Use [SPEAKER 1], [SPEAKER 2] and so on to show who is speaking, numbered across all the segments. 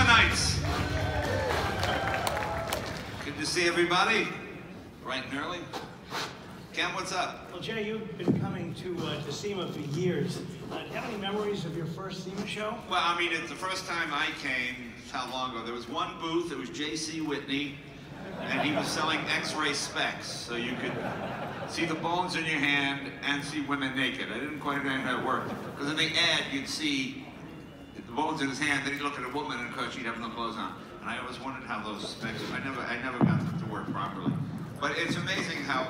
[SPEAKER 1] SEMA nights. Good to see everybody, bright and early. Ken, what's up?
[SPEAKER 2] Well, Jay, you've been coming to SEMA for years. Do you have any memories of your first SEMA show?
[SPEAKER 1] Well, I mean, it's the first time I came, how long ago? There was one booth, it was J.C. Whitney, and he was selling X-ray specs, so you could see the bones in your hand and see women naked. I didn't quite understand how it worked, because in the ad, you'd see the bones in his hand, then he'd look at a woman, and of course, she'd have no clothes on. And I always wondered how those specs, I never got them to work properly. But it's amazing how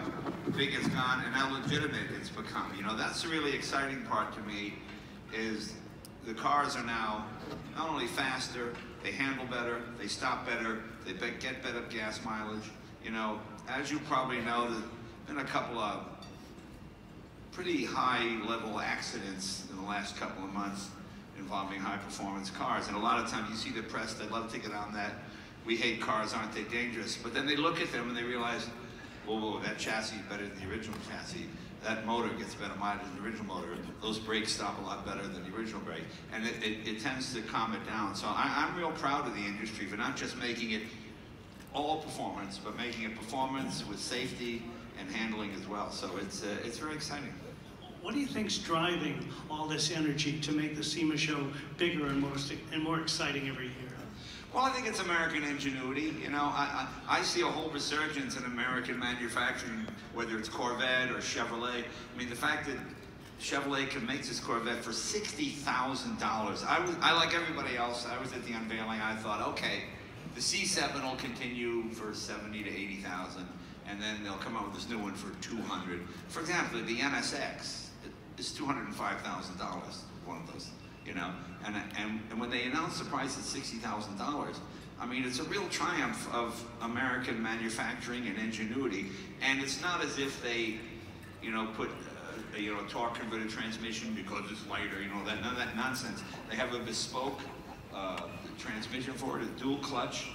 [SPEAKER 1] big it's gone and how legitimate it's become. You know, that's the really exciting part to me, is the cars are now not only faster, they handle better, they stop better, they get better gas mileage. You know, as you probably know, there's been a couple of pretty high-level accidents in the last couple of months involving high-performance cars. And a lot of times you see the press, they love to get on that, we hate cars, aren't they dangerous? But then they look at them and they realize, whoa, that chassis is better than the original chassis. That motor gets better mileage than the original motor. Those brakes stop a lot better than the original brake. And it tends to calm it down. So I'm real proud of the industry for not just making it all performance, but making it performance with safety and handling as well. So it's very exciting.
[SPEAKER 2] What do you think's driving all this energy to make the SEMA show bigger and more exciting every year?
[SPEAKER 1] Well, I think it's American ingenuity. You know, I see a whole resurgence in American manufacturing, whether it's Corvette or Chevrolet. I mean, the fact that Chevrolet can make this Corvette for $60,000. I, like everybody else, I was at the unveiling, I thought, okay, the C7 will continue for 70 to 80,000, and then they'll come out with this new one for 200. For example, the NSX is $205,000, one of those. You know, and when they announced the price at $60,000, I mean, it's a real triumph of American manufacturing and ingenuity. And it's not as if they, you know, put a torque converted transmission because it's lighter, you know, none of that nonsense. They have a bespoke transmission for it, a dual clutch.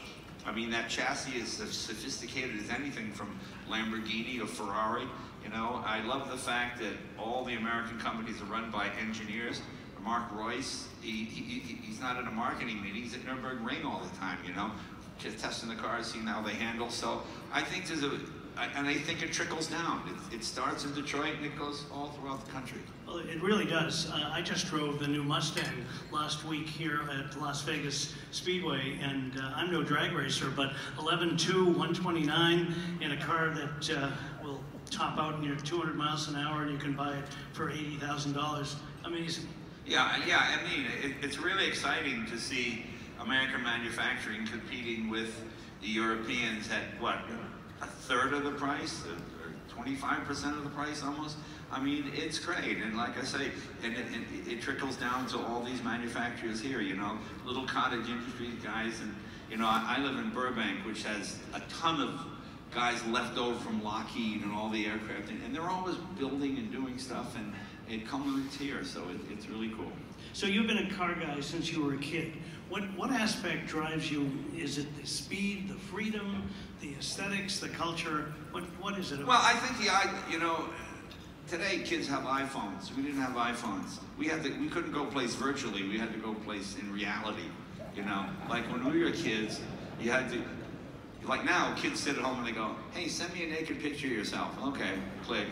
[SPEAKER 1] I mean, that chassis is as sophisticated as anything from Lamborghini or Ferrari. You know, I love the fact that all the American companies are run by engineers. Mark Royce, he's not at a marketing meeting, he's at Nürburgring all the time, you know, just testing the cars, seeing how they handle. So I think and I think it trickles down. It starts in Detroit and it goes all throughout the country.
[SPEAKER 2] Well, it really does. I just drove the new Mustang last week here at Las Vegas Speedway, and I'm no drag racer, but 11.2, 129 in a car that will top out near 200 miles an hour, and you can buy it for $80,000. Amazing.
[SPEAKER 1] Yeah, I mean, it's really exciting to see American manufacturing competing with the Europeans at, what, a third of the price, or 25% of the price almost? I mean, it's great, and like I say, it trickles down to all these manufacturers here, you know, little cottage industry guys, and, you know, I live in Burbank, which has a ton of guys left over from Lockheed and all the aircraft, and they're always building and doing stuff, and it culminates here, so it's really cool.
[SPEAKER 2] So you've been a car guy since you were a kid. What aspect drives you? Is it the speed, the freedom, the aesthetics, the culture? What is it about?
[SPEAKER 1] Well, I think you know, today kids have iPhones. We didn't have iPhones. We couldn't go place virtually. We had to go place in reality. You know, like when we were kids, you had to. Like now, kids sit at home and they go, "Hey, send me a naked picture of yourself." Okay, click.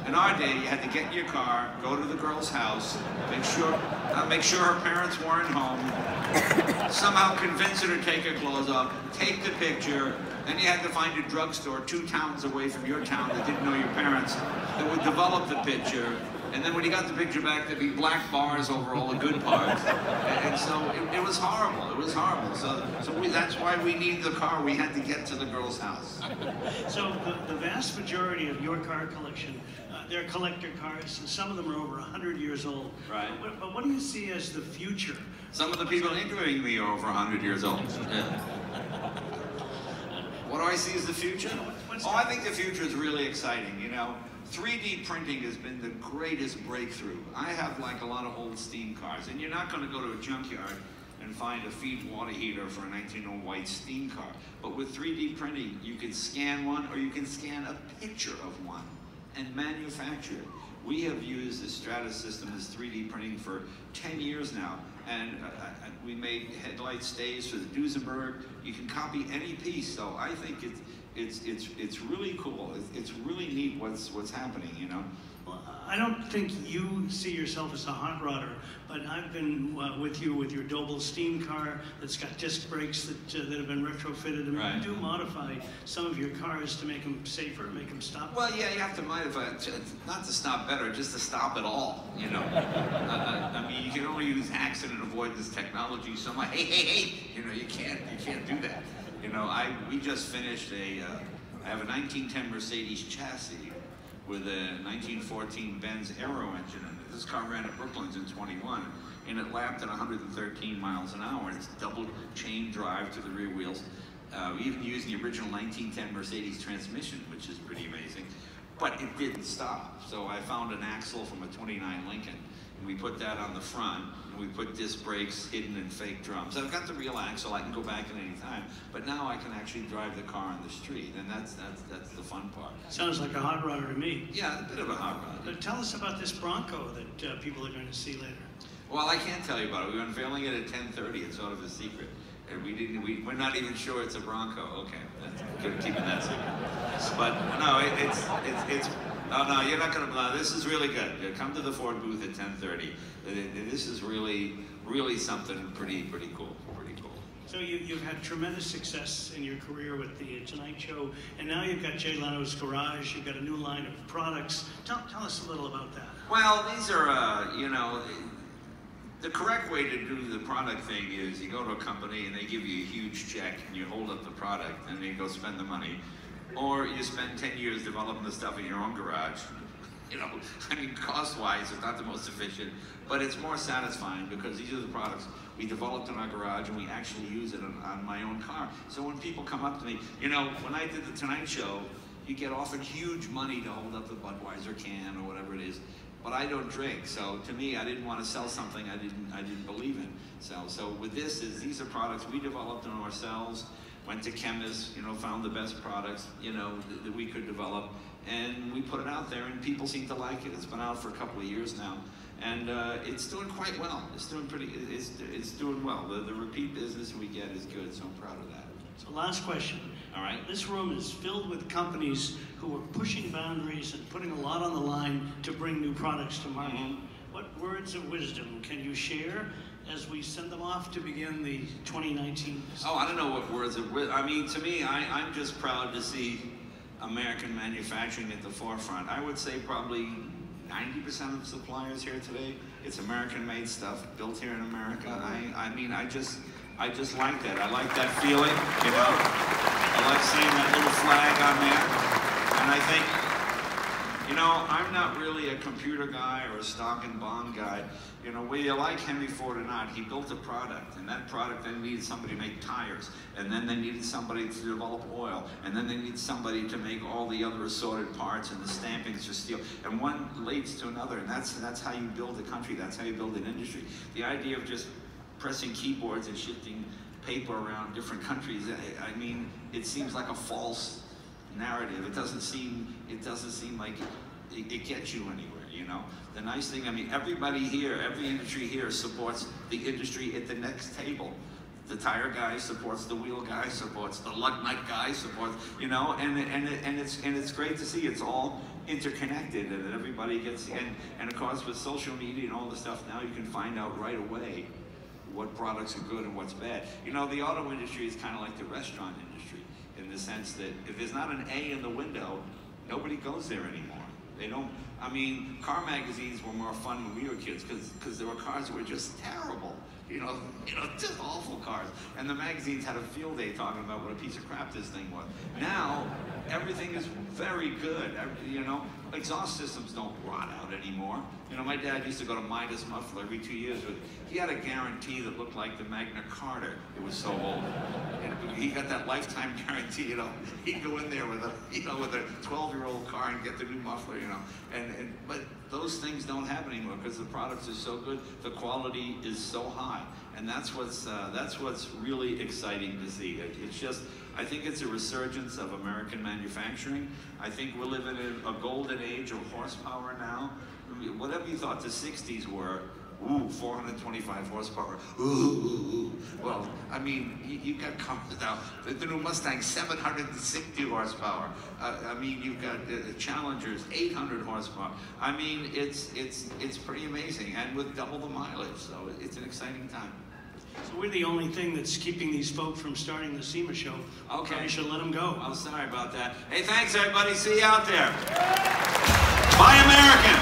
[SPEAKER 1] In our day, you had to get in your car, go to the girl's house, make sure her parents weren't home, somehow convince her to take her clothes off, take the picture, then you had to find a drugstore 2 towns away from your town that didn't know your parents that would develop the picture. And then when you got the picture back, there'd be black bars over all the good parts. And so it was horrible. It was horrible. So that's why we need the car. We had to get to the girl's house.
[SPEAKER 2] So the vast majority of your car collection, they're collector cars, and some of them are over 100 years old.
[SPEAKER 1] Right.
[SPEAKER 2] But what do you see as the future?
[SPEAKER 1] Some of the people interviewing me are over 100 years old. Yeah. What do I see as the future? Oh, I think the future is really exciting, you know. 3D printing has been the greatest breakthrough. I have like a lot of old steam cars, and you're not going to go to a junkyard and find a feed water heater for a 1901 white steam car. But with 3D printing, you can scan one, or you can scan a picture of one. and manufacture it. We have used the Stratus system, this 3D printing, for 10 years now, and we made headlight stays for the Duesenberg. You can copy any piece, so I think it's really cool. It's really neat what's happening, you know.
[SPEAKER 2] Well, I don't think you see yourself as a hot rodder, but I've been with you with your Doble steam car that's got disc brakes that have been retrofitted, and
[SPEAKER 1] right.
[SPEAKER 2] You do modify some of your cars to make them safer, make them stop.
[SPEAKER 1] Well, yeah, you have to modify it, not to stop better, just to stop it all, you know. I mean, you can only use accident avoidance technology, so I'm like, hey, you know, you can't do that. You know, we just finished I have a 1910 Mercedes chassis with a 1914 Benz Aero engine in it. This car ran at Brooklands in 21, and it lapped at 113 miles an hour. It's double chain drive to the rear wheels. We even used the original 1910 Mercedes transmission, which is pretty amazing. But it didn't stop. So I found an axle from a 29 Lincoln, and we put that on the front, and we put disc brakes hidden in fake drums. I've got the real axle, I can go back at any time, but now I can actually drive the car on the street, and that's the fun part.
[SPEAKER 2] Sounds like a hot rodder to me.
[SPEAKER 1] Yeah, a bit of a hot rod.
[SPEAKER 2] But tell us about this Bronco that people are going to see later.
[SPEAKER 1] Well, I can't tell you about it. We're unveiling it at 10:30. It's sort of a secret. And we're not even sure it's a Bronco. Okay, that's good, keeping that secret. But no, oh no, you're not gonna, this is really good. Come to the Ford booth at 10:30. This is really something pretty cool,
[SPEAKER 2] So you've had tremendous success in your career with the Tonight Show, and now you've got Jay Leno's Garage. You've got a new line of products. Tell us a little about that.
[SPEAKER 1] Well, these are, you know, the correct way to do the product thing is you go to a company and they give you a huge check and you hold up the product and then you go spend the money. Or you spend 10 years developing the stuff in your own garage. You know, I mean, cost-wise, it's not the most efficient, but it's more satisfying because these are the products we developed in our garage and we actually use it on my own car. So when people come up to me, you know, when I did the Tonight Show, you get offered huge money to hold up the Budweiser can or whatever it is. But I don't drink, so to me, I didn't want to sell something I didn't believe in. So with these are products we developed them ourselves. Went to chemists, you know, found the best products, you know, that we could develop, and we put it out there, and people seem to like it. It's been out for a couple of years now, and it's doing quite well. It's doing well. The repeat business we get is good, so I'm proud of that.
[SPEAKER 2] So last question.
[SPEAKER 1] All right.
[SPEAKER 2] This room is filled with companies who are pushing boundaries and putting a lot on the line to bring new products to market. Mm-hmm. What words of wisdom can you share as we send them off to begin the 2019?
[SPEAKER 1] Oh, I don't know what words of wisdom. I mean, to me, I'm just proud to see American manufacturing at the forefront. I would say probably 90% of suppliers here today, it's American-made stuff built here in America. I mean, I just like that. I like that feeling, you know. I like seeing that little flag on there. And I think, you know, I'm not really a computer guy or a stock and bond guy. You know, whether you like Henry Ford or not, he built a product, and that product then needed somebody to make tires, and then they needed somebody to develop oil, and then they need somebody to make all the other assorted parts and the stampings for steel, and one leads to another, and that's how you build a country, that's how you build an industry. The idea of just pressing keyboards and shifting paper around different countries, I mean, it seems like a false narrative. It doesn't seem like it gets you anywhere, you know? The nice thing, I mean, everybody here, every industry here supports the industry at the next table. The tire guy supports the wheel guy, supports the lug nut guy, supports, you know, and it's great to see it's all interconnected and everybody gets, and of course with social media and all the stuff now, you can find out right away what products are good and what's bad. You know, the auto industry is kind of like the restaurant industry in the sense that if there's not an A in the window, nobody goes there anymore. They don't, I mean, car magazines were more fun when we were kids because there were cars that were just terrible. You know, just awful cars. And the magazines had a field day talking about what a piece of crap this thing was. Now, everything is very good. You know, exhaust systems don't rot out anymore. You know, my dad used to go to Midas Muffler every 2 years. He had a guarantee that looked like the Magna Carta. It was so old. And he got that lifetime guarantee, you know. He'd go in there with a 12-year-old car and get the new muffler, you know. But those things don't happen anymore because the products are so good, the quality is so high. high. And that's what's really exciting to see. It's just, I think it's a resurgence of American manufacturing. I think we're living in a golden age of horsepower now. Whatever you thought the 60s were, ooh, 425 horsepower. Ooh. Well, I mean, you got cars now. The new Mustang, 760 horsepower. I mean, you've got Challengers, 800 horsepower. I mean, it's pretty amazing, and with double the mileage. So it's an exciting time.
[SPEAKER 2] So we're the only thing that's keeping these folks from starting the SEMA show.
[SPEAKER 1] Okay.
[SPEAKER 2] Probably should let them go.
[SPEAKER 1] I'm sorry about that. Hey, thanks everybody. See you out there. Buy American.